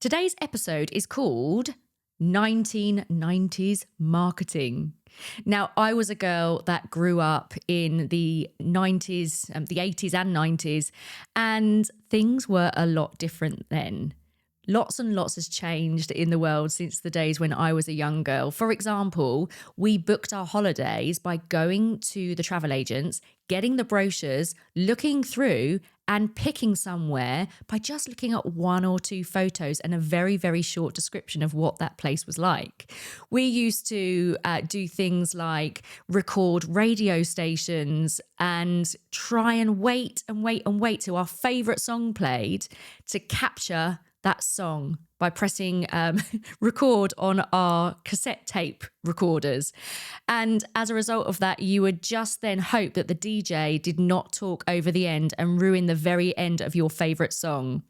Today's episode is called 1990s Marketing. Now, I was a girl that grew up in the 90s, the 80s and 90s, and things were a lot different then. Lots and lots has changed in the world since the days when I was a young girl. For example, we booked our holidays by going to the travel agents, getting the brochures, looking through and picking somewhere by just looking at one or two photos and a very, very short description of what that place was like. We used to do things like record radio stations and try and wait till our favourite song played to capture that song by pressing record on our cassette tape recorders. And as a result of that, you would just then hope that the DJ did not talk over the end and ruin the very end of your favourite song.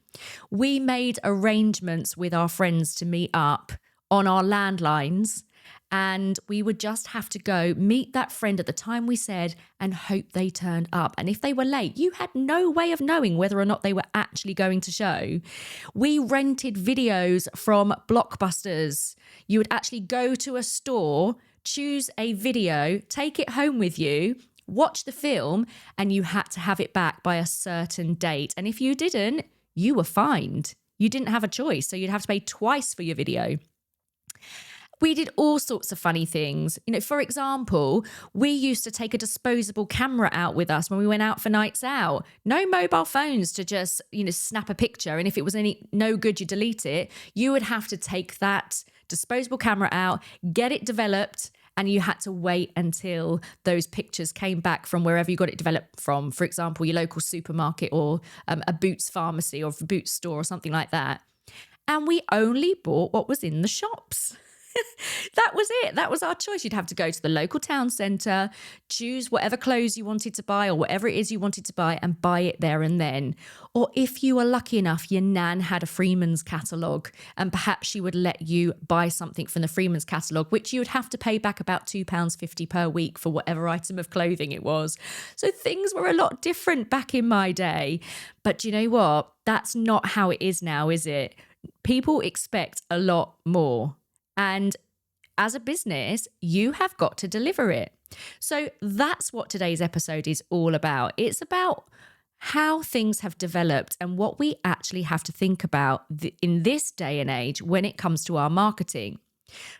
We made arrangements with our friends to meet up on our landlines, and we would just have to go meet that friend at the time we said and hope they turned up. And if they were late, you had no way of knowing whether or not they were actually going to show. We rented videos from Blockbusters. You would actually go to a store, choose a video, take it home with you, watch the film, and you had to have it back by a certain date. And if you didn't, you were fined. You didn't have a choice, so you'd have to pay twice for your video. We did all sorts of funny things. For example, we used to take a disposable camera out with us when we went out for nights out. No mobile phones to just, snap a picture. And if it was no good, you delete it. You would have to take that disposable camera out, get it developed, and you had to wait until those pictures came back from wherever you got it developed from. For example, your local supermarket or a Boots pharmacy or a Boots store or something like that. And we only bought what was in the shops. That was it. That was our choice. You'd have to go to the local town centre, choose whatever clothes you wanted to buy or whatever it is you wanted to buy and buy it there and then. Or if you were lucky enough, your nan had a Freeman's catalogue and perhaps she would let you buy something from the Freeman's catalogue, which you would have to pay back about £2.50 per week for whatever item of clothing it was. So things were a lot different back in my day. But you know what? That's not how it is now, is it? People expect a lot more. And as a business, you have got to deliver it. So that's what today's episode is all about. It's about how things have developed and what we actually have to think about in this day and age when it comes to our marketing.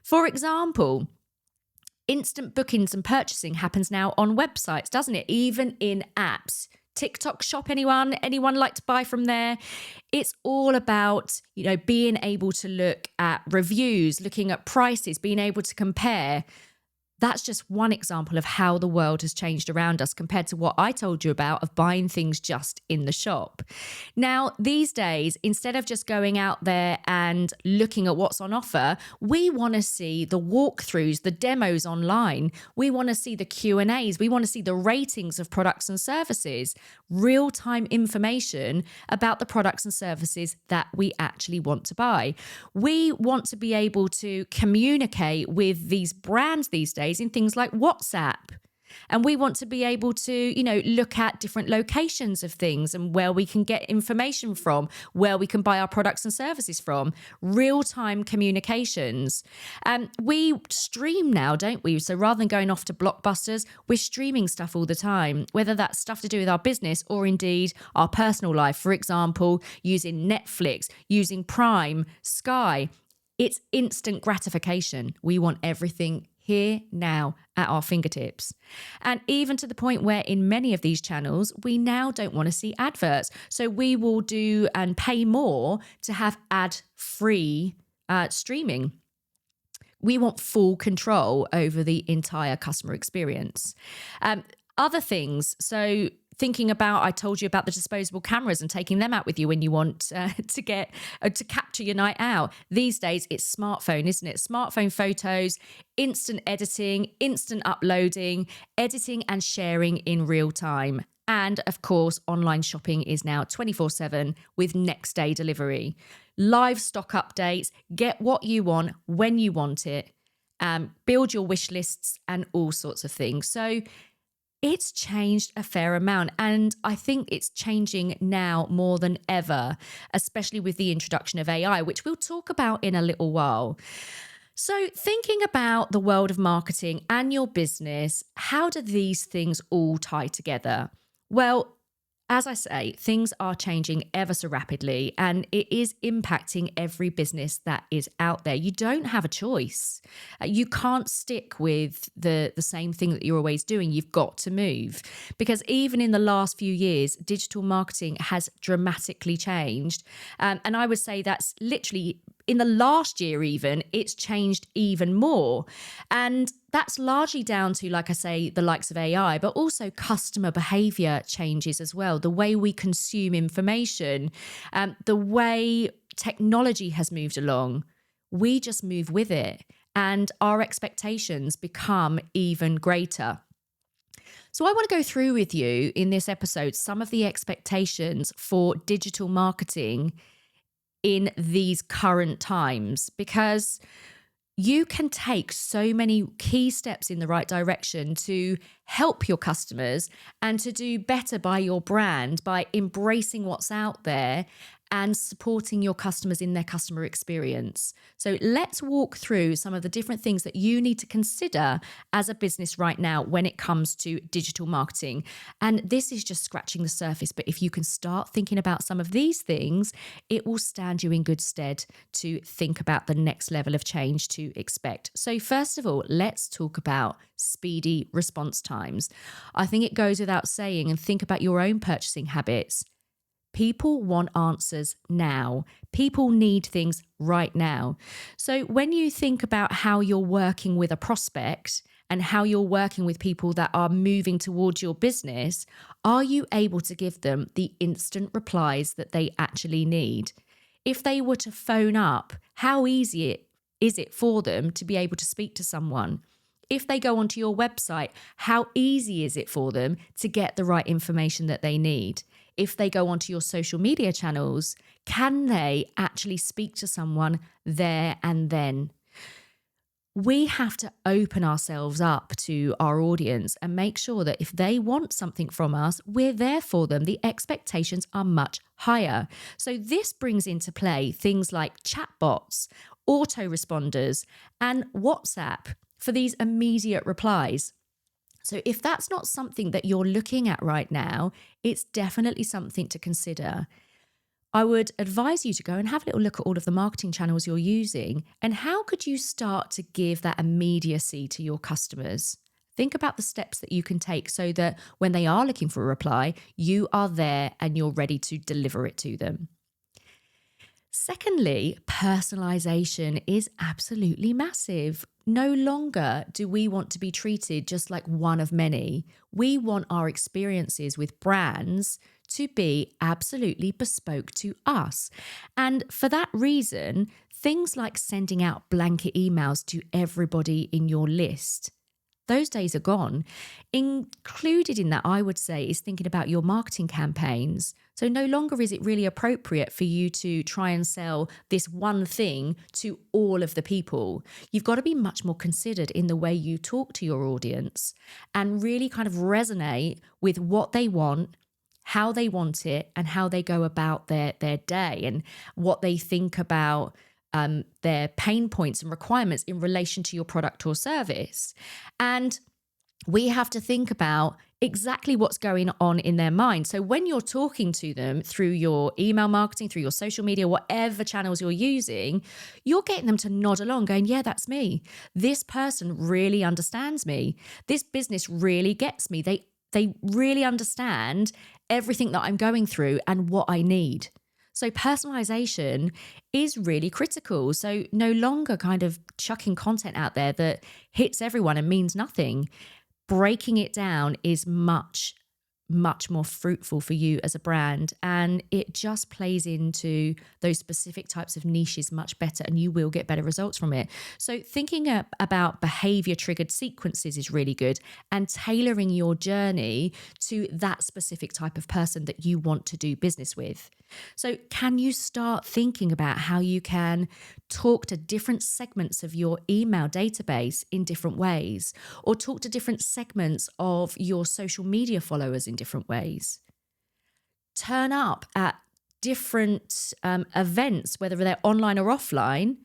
For example, instant bookings and purchasing happens now on websites, doesn't it? Even in apps. TikTok shop, anyone like to buy from there? It's all about, being able to look at reviews, looking at prices, being able to compare. That's just one example of how the world has changed around us compared to what I told you about of buying things just in the shop. Now, these days, instead of just going out there and looking at what's on offer, we want to see the walkthroughs, the demos online. We want to see the Q&As. We want to see the ratings of products and services, real-time information about the products and services that we actually want to buy. We want to be able to communicate with these brands these days in things like WhatsApp. And we want to be able to, look at different locations of things and where we can get information from, where we can buy our products and services from, real-time communications. We stream now, don't we? So rather than going off to Blockbusters, we're streaming stuff all the time, whether that's stuff to do with our business or indeed our personal life. For example, using Netflix, using Prime, Sky. It's instant gratification. We want everything here, now, at our fingertips. And even to the point where in many of these channels, we now don't want to see adverts. So we will do and pay more to have ad-free streaming. We want full control over the entire customer experience. Other things, so thinking about, I told you about the disposable cameras and taking them out with you when you want to capture your night out. These days, it's smartphone, isn't it? Smartphone photos, instant editing, instant uploading, editing and sharing in real time. And of course, online shopping is now 24/7 with next day delivery. Live stock updates, get what you want when you want it, build your wish lists and all sorts of things. So It's changed a fair amount, and I think it's changing now more than ever, especially with the introduction of AI, which we'll talk about in a little while. So, thinking about the world of marketing and your business, how do these things all tie together? Well, as I say, things are changing ever so rapidly and it is impacting every business that is out there. You don't have a choice. You can't stick with the same thing that you're always doing. You've got to move because even in the last few years, digital marketing has dramatically changed. And I would say that's literally in the last year, even, it's changed even more. And that's largely down to, like I say, the likes of AI, but also customer behavior changes as well. The way we consume information, the way technology has moved along, we just move with it. And our expectations become even greater. So, I want to go through with you in this episode some of the expectations for digital marketing in these current times, because you can take so many key steps in the right direction to help your customers and to do better by your brand by embracing what's out there and supporting your customers in their customer experience. So let's walk through some of the different things that you need to consider as a business right now when it comes to digital marketing. And this is just scratching the surface, but if you can start thinking about some of these things, it will stand you in good stead to think about the next level of change to expect. So first of all, let's talk about speedy response times. I think it goes without saying, and think about your own purchasing habits. People want answers now. People need things right now. So when you think about how you're working with a prospect and how you're working with people that are moving towards your business, are you able to give them the instant replies that they actually need? If they were to phone up, how easy is it for them to be able to speak to someone? If they go onto your website, how easy is it for them to get the right information that they need? If they go onto your social media channels, can they actually speak to someone there and then? We have to open ourselves up to our audience and make sure that if they want something from us, we're there for them. The expectations are much higher. So this brings into play things like chatbots, autoresponders, and WhatsApp for these immediate replies. So if that's not something that you're looking at right now, it's definitely something to consider. I would advise you to go and have a little look at all of the marketing channels you're using and how could you start to give that immediacy to your customers. Think about the steps that you can take so that when they are looking for a reply, you are there and you're ready to deliver it to them. Secondly, personalization is absolutely massive. No longer do we want to be treated just like one of many. We want our experiences with brands to be absolutely bespoke to us. And for that reason, things like sending out blanket emails to everybody in your list, those days are gone. Included in that, I would say, is thinking about your marketing campaigns. So no longer is it really appropriate for you to try and sell this one thing to all of the people. You've got to be much more considered in the way you talk to your audience and really kind of resonate with what they want, how they want it, and how they go about their day and what they think about their pain points and requirements in relation to your product or service. And we have to think about exactly what's going on in their mind. So when you're talking to them through your email marketing, through your social media, whatever channels you're using, you're getting them to nod along going, yeah, that's me. This person really understands me. This business really gets me. They really understand everything that I'm going through and what I need. So personalization is really critical. So no longer kind of chucking content out there that hits everyone and means nothing. Breaking it down is much much more fruitful for you as a brand, and it just plays into those specific types of niches much better, and you will get better results from it. So thinking about behavior triggered sequences is really good, and tailoring your journey to that specific type of person that you want to do business with. So can you start thinking about how you can talk to different segments of your email database in different ways, or talk to different segments of your social media followers in different ways? Turn up at different events, whether they're online or offline,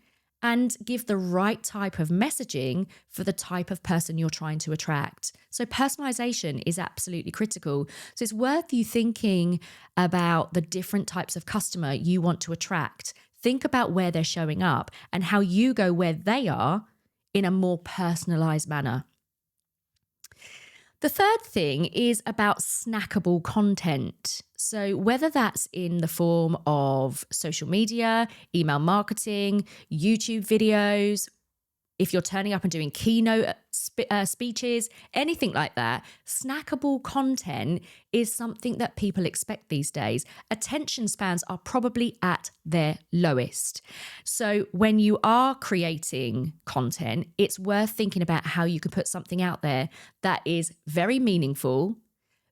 and give the right type of messaging for the type of person you're trying to attract. So personalization is absolutely critical. So it's worth you thinking about the different types of customer you want to attract. Think about where they're showing up and how you go where they are in a more personalized manner. The third thing is about snackable content. So whether that's in the form of social media, email marketing, YouTube videos, if you're turning up and doing keynote speeches, anything like that, snackable content is something that people expect these days. Attention spans are probably at their lowest. So when you are creating content, it's worth thinking about how you can put something out there that is very meaningful,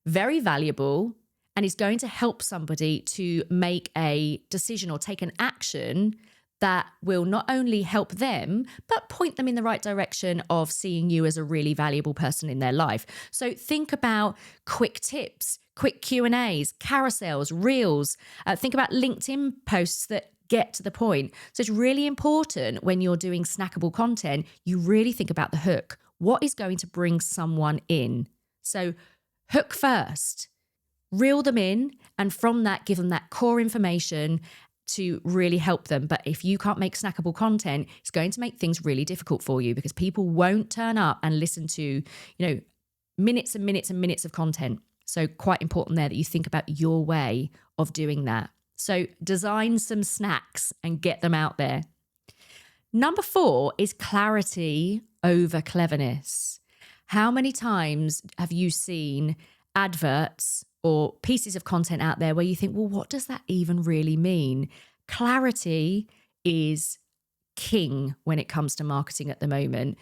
very valuable, and is going to help somebody to make a decision or take an action that will not only help them, but point them in the right direction of seeing you as a really valuable person in their life. So think about quick tips, quick Q&As, carousels, reels. Think about LinkedIn posts that get to the point. So it's really important when you're doing snackable content, you really think about the hook. What is going to bring someone in? So hook first, reel them in, and from that, give them that core information to really help them. But if you can't make snackable content, it's going to make things really difficult for you, because people won't turn up and listen to, minutes and minutes and minutes of content. So quite important there that you think about your way of doing that. So design some snacks and get them out there. Number 4 is clarity over cleverness. How many times have you seen adverts or pieces of content out there where you think, well, what does that even really mean? Clarity is king when it comes to marketing at the moment.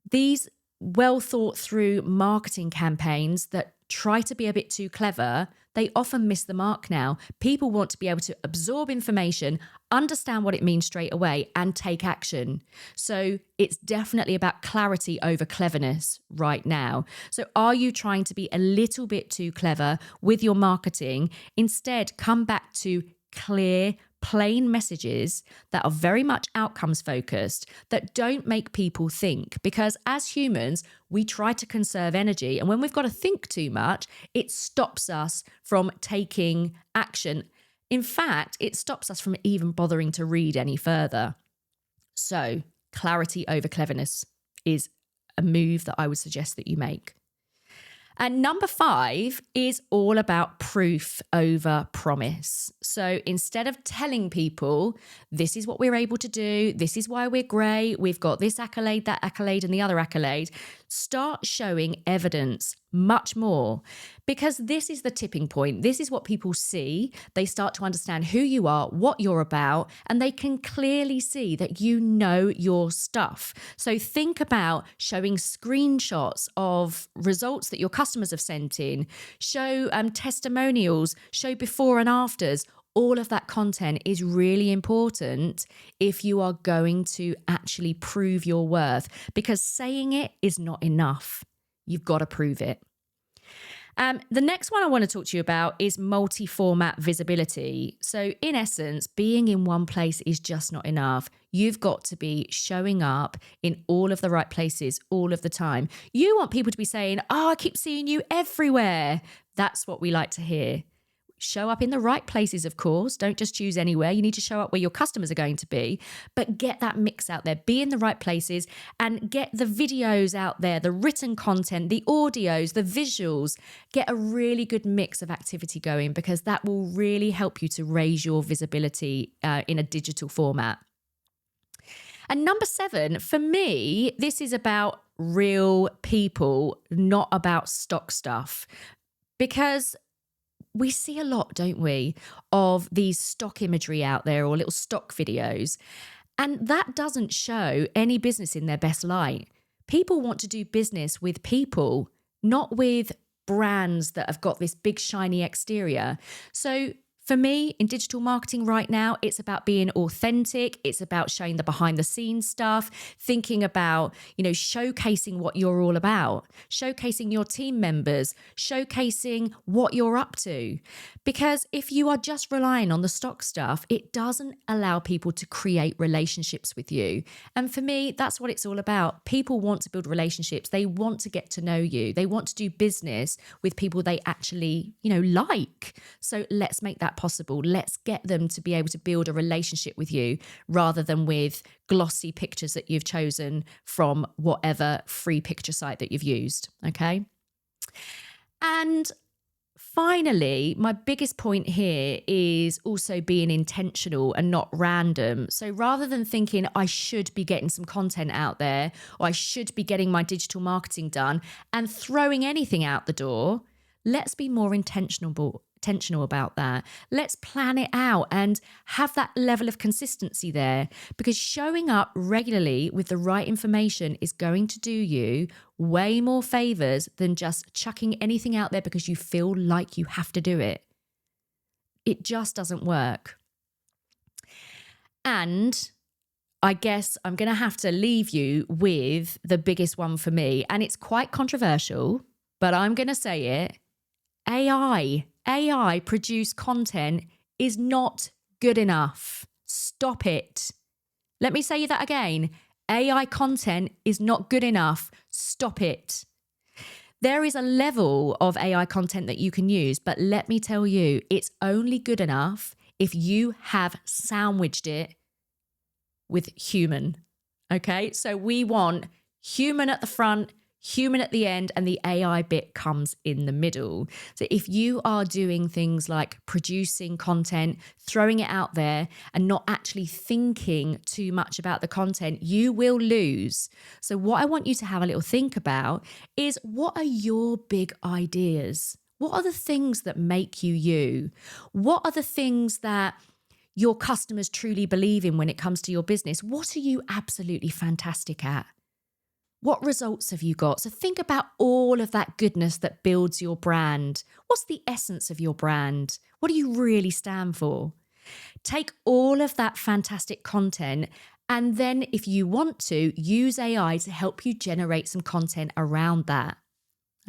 These well thought through marketing campaigns that try to be a bit too clever, they often miss the mark now. People want to be able to absorb information, understand what it means straight away, and take action. So it's definitely about clarity over cleverness right now. So are you trying to be a little bit too clever with your marketing? Instead, come back to clear, plain messages that are very much outcomes focused, that don't make people think. Because as humans, we try to conserve energy. And when we've got to think too much, it stops us from taking action. In fact, it stops us from even bothering to read any further. So clarity over cleverness is a move that I would suggest that you make. And number 5 is all about proof over promise. So instead of telling people, this is what we're able to do, this is why we're great, we've got this accolade, that accolade, and the other accolade, start showing evidence much more, because this is the tipping point. This is what people see. They start to understand who you are, what you're about, and they can clearly see that you know your stuff. So think about showing screenshots of results that your customers have sent in, show testimonials, show before and afters. All of that content is really important if you are going to actually prove your worth, because saying it is not enough. You've got to prove it. The next one I want to talk to you about is multi-format visibility. So in essence, being in one place is just not enough. You've got to be showing up in all of the right places all of the time. You want people to be saying, oh, I keep seeing you everywhere. That's what we like to hear. Show up in the right places, of course. Don't just choose anywhere. You need to show up where your customers are going to be, but get that mix out there. Be in the right places and get the videos out there, the written content, the audios, the visuals. Get a really good mix of activity going, because that will really help you to raise your visibility in a digital format. And number 7, for me, this is about real people, not about stock stuff. Because we see a lot, don't we, of these stock imagery out there or little stock videos. And that doesn't show any business in their best light. People want to do business with people, not with brands that have got this big shiny exterior. So for me in digital marketing right now, it's about being authentic. It's about showing the behind the scenes stuff, thinking about, showcasing what you're all about, showcasing your team members, showcasing what you're up to. Because if you are just relying on the stock stuff, it doesn't allow people to create relationships with you. And for me, that's what it's all about. People want to build relationships. They want to get to know you. They want to do business with people they actually, like. So let's make that possible. Let's get them to be able to build a relationship with you rather than with glossy pictures that you've chosen from whatever free picture site that you've used. Okay. And finally, my biggest point here is also being intentional and not random. So rather than thinking I should be getting some content out there or I should be getting my digital marketing done and throwing anything out the door, let's be more intentional about that. Let's plan it out and have that level of consistency there, because showing up regularly with the right information is going to do you way more favors than just chucking anything out there because you feel like you have to do it. It just doesn't work. And I guess I'm going to have to leave you with the biggest one for me, and it's quite controversial, but I'm going to say it. AI produced content is not good enough. Stop it. Let me say that again. AI content is not good enough. Stop it. There is a level of AI content that you can use, but let me tell you, it's only good enough if you have sandwiched it with human. Okay, so we want human at the front, human at the end, and the AI bit comes in the middle. So if you are doing things like producing content, throwing it out there, and not actually thinking too much about the content, you will lose. So what I want you to have a little think about is, what are your big ideas? What are the things that make you you? What are the things that your customers truly believe in when it comes to your business? What are you absolutely fantastic at? What results have you got? So think about all of that goodness that builds your brand. What's the essence of your brand? What do you really stand for? Take all of that fantastic content, and then if you want to, use AI to help you generate some content around that.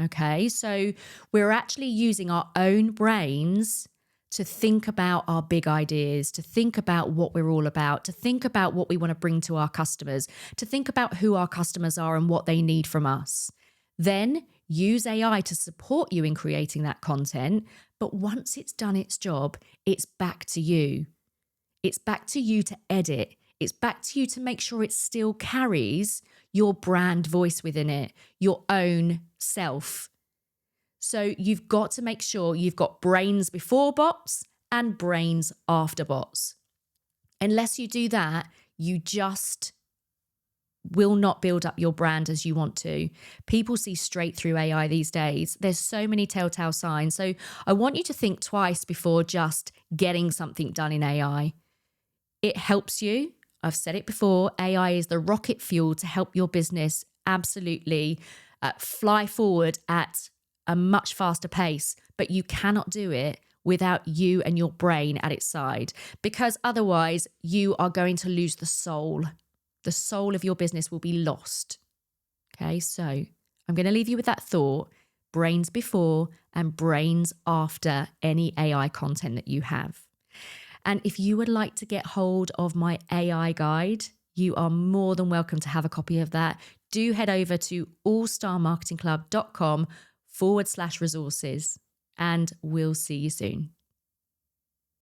Okay, so we're actually using our own brains to think about our big ideas, to think about what we're all about, to think about what we want to bring to our customers, to think about who our customers are and what they need from us. Then use AI to support you in creating that content. But once it's done its job, it's back to you. It's back to you to edit. It's back to you to make sure it still carries your brand voice within it, your own self. So you've got to make sure you've got brains before bots and brains after bots. Unless you do that, you just will not build up your brand as you want to. People see straight through AI these days. There's so many telltale signs. So I want you to think twice before just getting something done in AI. It helps you. I've said it before. AI is the rocket fuel to help your business absolutely fly forward at a much faster pace, but you cannot do it without you and your brain at its side, because otherwise you are going to lose the soul. The soul of your business will be lost. Okay, so I'm going to leave you with that thought: brains before and brains after any AI content that you have. And if you would like to get hold of my AI guide, you are more than welcome to have a copy of that. Do head over to allstarmarketingclub.com/resources, and we'll see you soon.